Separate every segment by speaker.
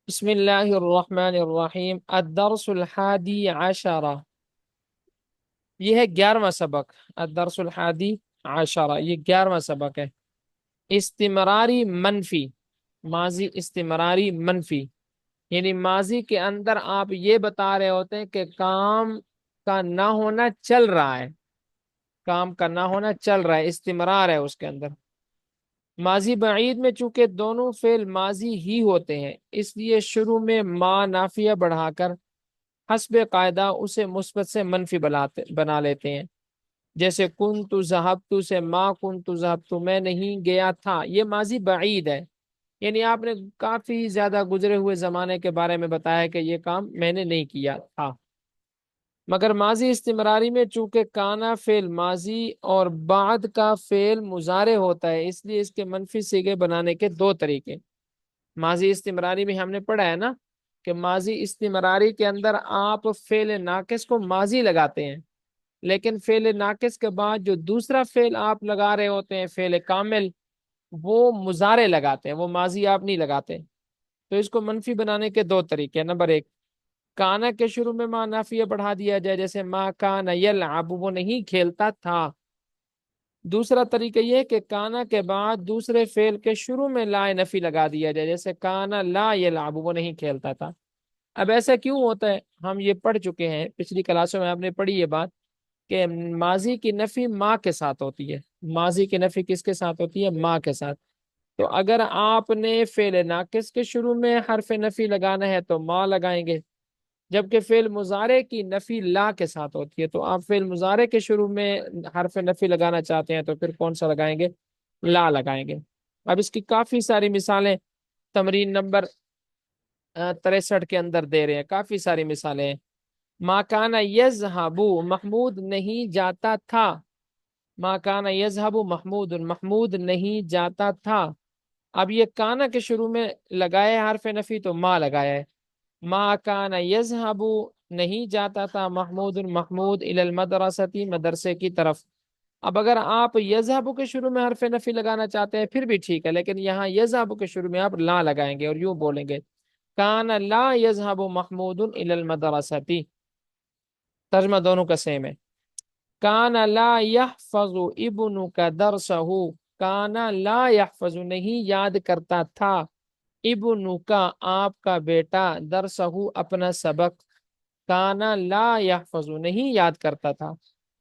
Speaker 1: بسم اللہ الرحمن الرحیم الدرس الحادی عشرہ، یہ ہے 11واں سبق۔ الدرس الحادی عشرہ، یہ 11واں سبق ہے۔ استمراری منفی، ماضی استمراری منفی، یعنی ماضی کے اندر آپ یہ بتا رہے ہوتے ہیں کہ کام کا نہ ہونا چل رہا ہے، کام کا نہ ہونا چل رہا ہے، استمرار ہے اس کے اندر۔ ماضی بعید میں چونکہ دونوں فعل ماضی ہی ہوتے ہیں، اس لیے شروع میں ما نافیہ بڑھا کر حسب قاعدہ اسے مثبت سے منفی بنا لیتے ہیں۔ جیسے کن تو ذہب تو سے ما کن تو ذہب تو، میں نہیں گیا تھا، یہ ماضی بعید ہے، یعنی آپ نے کافی زیادہ گزرے ہوئے زمانے کے بارے میں بتایا کہ یہ کام میں نے نہیں کیا تھا۔ مگر ماضی استمراری میں چونکہ کانا فعل ماضی اور بعد کا فعل مضارع ہوتا ہے، اس لیے اس کے منفی صیغے بنانے کے دو طریقے۔ ماضی استمراری میں ہم نے پڑھا ہے نا کہ ماضی استمراری کے اندر آپ فعل ناقص کو ماضی لگاتے ہیں، لیکن فعل ناقص کے بعد جو دوسرا فعل آپ لگا رہے ہوتے ہیں فعل کامل، وہ مضارع لگاتے ہیں، وہ ماضی آپ نہیں لگاتے۔ تو اس کو منفی بنانے کے دو طریقے۔ نمبر ایک، کانا کے شروع میں ما نافیہ بڑھا دیا جائے، جیسے ما کان یلعب، وہ نہیں کھیلتا تھا۔ دوسرا طریقہ یہ ہے کہ کانا کے بعد دوسرے فعل کے شروع میں لا نفی لگا دیا جائے، جیسے کانا لا یلعب، وہ نہیں کھیلتا تھا۔ اب ایسا کیوں ہوتا ہے؟ ہم یہ پڑھ چکے ہیں پچھلی کلاسوں میں، آپ نے پڑھی یہ بات کہ ماضی کی نفی ما کے ساتھ ہوتی ہے۔ ماضی کی نفی کس کے ساتھ ہوتی ہے؟ ما کے ساتھ۔ تو اگر آپ نے فعل ناقص کے شروع میں حرف نفی لگانا ہے تو ما لگائیں گے، جبکہ فعل مضارع کی نفی لا کے ساتھ ہوتی ہے، تو آپ فعل مضارع کے شروع میں حرف نفی لگانا چاہتے ہیں تو پھر کون سا لگائیں گے؟ لا لگائیں گے۔ اب اس کی کافی ساری مثالیں تمرین نمبر 63 کے اندر دے رہے ہیں، کافی ساری مثالیں ہیں۔ ما کان یذهب، محمود نہیں جاتا تھا۔ ما کان یذهب محمود، محمود نہیں جاتا تھا۔ اب یہ کانا کے شروع میں لگائے حرف نفی تو ما لگایا ہے۔ ما کان یذهب، نہیں جاتا تھا محمود، محمود الی المدرسۃ، مدرسے کی طرف۔ اب اگر آپ یذهب کے شروع میں حرف نفی لگانا چاہتے ہیں پھر بھی ٹھیک ہے، لیکن یہاں یذهب کے شروع میں آپ لا لگائیں گے اور یوں بولیں گے کان لا یذهب محمود الی المدرسۃ۔ ترجمہ دونوں کا سیم ہے۔ کان لا یحفظ ابنک درسہ، کان لا یحفظ نہیں یاد کرتا تھا، ابنک آپ کا بیٹا، درسہ اپنا سبق۔ کانا لا یحفظ نہیں یاد کرتا تھا،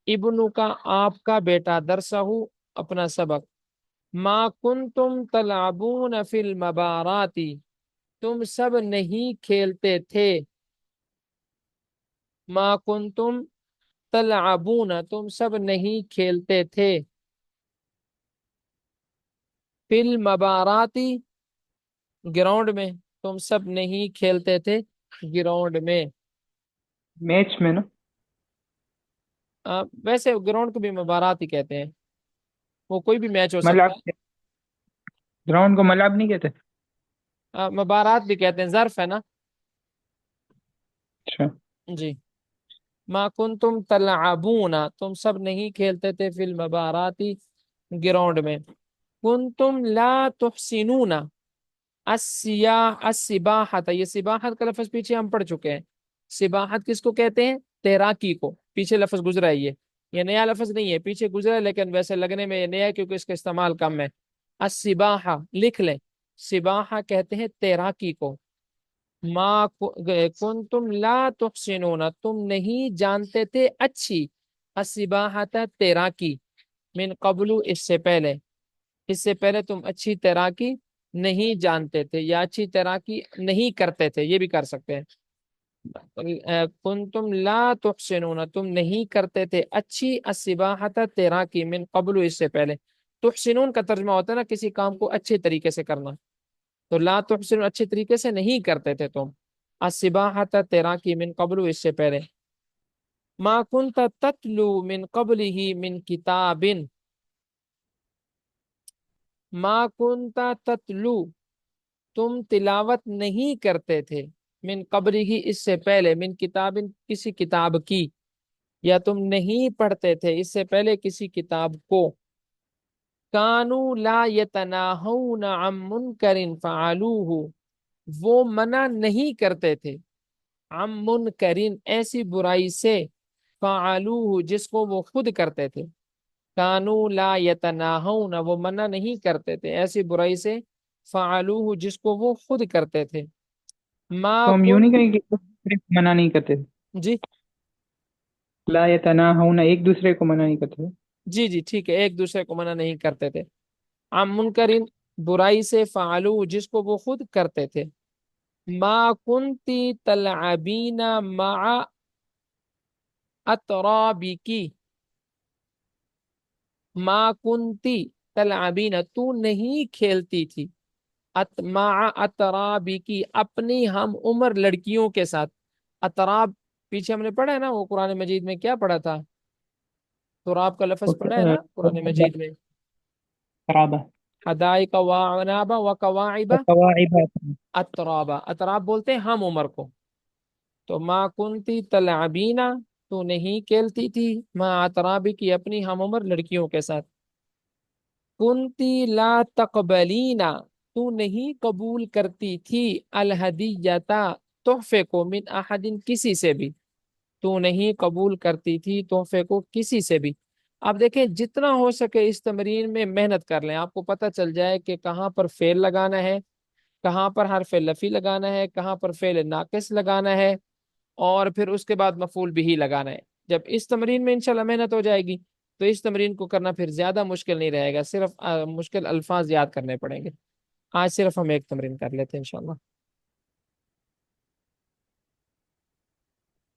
Speaker 1: ابنک آپ کا بیٹا، درسہ اپنا سبق۔ ما کنتم تلعبون فی المبارات، تم سب نہیں کھیلتے تھے۔ ما کنتم تلعبون، تم سب نہیں کھیلتے تھے۔ فی المبارات، گراؤنڈ میں، تم سب نہیں کھیلتے تھے گراؤنڈ میں۔
Speaker 2: میچ میں نا؟
Speaker 1: ویسے گراؤنڈ کو بھی مبارات ہی کہتے ہیں، وہ کوئی بھی میچ ہو سکتا
Speaker 2: ملعب،
Speaker 1: ہے۔
Speaker 2: گراؤنڈ کو ملعب نہیں کہتے؟
Speaker 1: مبارات بھی کہتے ہیں، ظرف ہے نا۔
Speaker 2: اچھا۔
Speaker 1: جی۔ ما کنتم تلعبون، تم سب نہیں کھیلتے تھے، فی المبارات، گراؤنڈ میں۔ کنتم لا تحسنون السباحت، یہ سباحت کا لفظ پیچھے ہم پڑھ چکے ہیں۔ سباحت کس کو کہتے ہیں؟ تیراکی کو، پیچھے لفظ گزرا ہے، یہ نیا لفظ نہیں ہے، پیچھے گزرا ہے، لیکن ویسے لگنے میں یہ نیا ہے کیونکہ اس کا استعمال کم ہے۔ السباحہ لکھ لیں، سباحہ کہتے ہیں تیراکی کو۔ ما کنتم لا تحسنون، تم نہیں جانتے تھے اچھی، السباحت تیراکی، من قبل اس سے پہلے، اس سے پہلے تم اچھی تیراکی نہیں جانتے تھے یا اچھی تیراکی نہیں کرتے تھے، یہ بھی کر سکتے ہیں۔ کنتم لا تحسنون، تم نہیں کرتے تھے اچھی، السباحت تیراکی، من قبل اس سے پہلے۔ تحسنون کا ترجمہ ہوتا ہے نا کسی کام کو اچھے طریقے سے کرنا، تو لا تحسنون اچھے طریقے سے نہیں کرتے تھے تم، السباحت تیراکی، من قبل اس سے پہلے۔ ما کنت تتلو من قبلہ من کتاب، ما کنت تتلو، تم تلاوت نہیں کرتے تھے، من قبل ہی اس سے پہلے، من کتاب کسی کتاب کی، یا تم نہیں پڑھتے تھے اس سے پہلے کسی کتاب کو۔ کانوا لا یتناہون عن منکر فعلوہ، وہ منع نہیں کرتے تھے، عن منکرین ایسی برائی سے، فعلوہ جس کو وہ خود کرتے تھے، کانو لا یتناہون وہ منع نہیں کرتے تھے ایسی برائی سے، فعلوہ جس کو وہ خود کرتے تھے، ما
Speaker 2: تو ہم یوں
Speaker 1: کن
Speaker 2: نہیں کہیں کہ ایک دوسرے کو منع نہیں کرتے تھے؟
Speaker 1: جی
Speaker 2: لا یتناہون ایک دوسرے کو منع نہیں کرتے تھے۔
Speaker 1: جی جی ٹھیک ہے، ایک دوسرے کو منع نہیں کرتے تھے، عن منکرین برائی سے، فعلوہ جس کو وہ خود کرتے تھے، ما کنتی تلعبین مع اترابکی، ما کنتی تلعبین تو نہیں کھیلتی تھی، مع اترابکی اپنی ہم عمر لڑکیوں کے ساتھ، اتراب پیچھے ہم نے پڑھا ہے نا، وہ قرآن مجید میں کیا پڑھا تھا، تراب کا لفظ پڑھا ہے نا قرآن مجید میں،
Speaker 2: قرابہ
Speaker 1: حدائق وعنابا وکواعب
Speaker 2: وقواعب۔
Speaker 1: اترابا، اتراب بولتے ہیں ہم عمر کو، تو ما کنتی تلعبینا تو نہیں کھیلتی تھی، ما اترابی کی اپنی ہم عمر لڑکیوں کے ساتھ، کنتی لا تقبلینا تو نہیں قبول کرتی تھی، الہدیتا تحفے کو، من احد کسی سے بھی، تو نہیں قبول کرتی تھی تحفے کو کسی سے بھی۔ آپ دیکھیں جتنا ہو سکے اس تمرین میں محنت کر لیں، آپ کو پتہ چل جائے کہ کہاں پر فعل لگانا ہے، کہاں پر حرف لفی لگانا ہے، کہاں پر فعل ناقص لگانا ہے، اور پھر اس کے بعد مفعول بھی لگانا ہے۔ جب اس تمرین میں انشاءاللہ محنت ہو جائے گی تو اس تمرین کو کرنا پھر زیادہ مشکل نہیں رہے گا، صرف مشکل الفاظ یاد کرنے پڑیں گے۔ آج صرف ہم ایک تمرین کر لیتے ہیں انشاءاللہ۔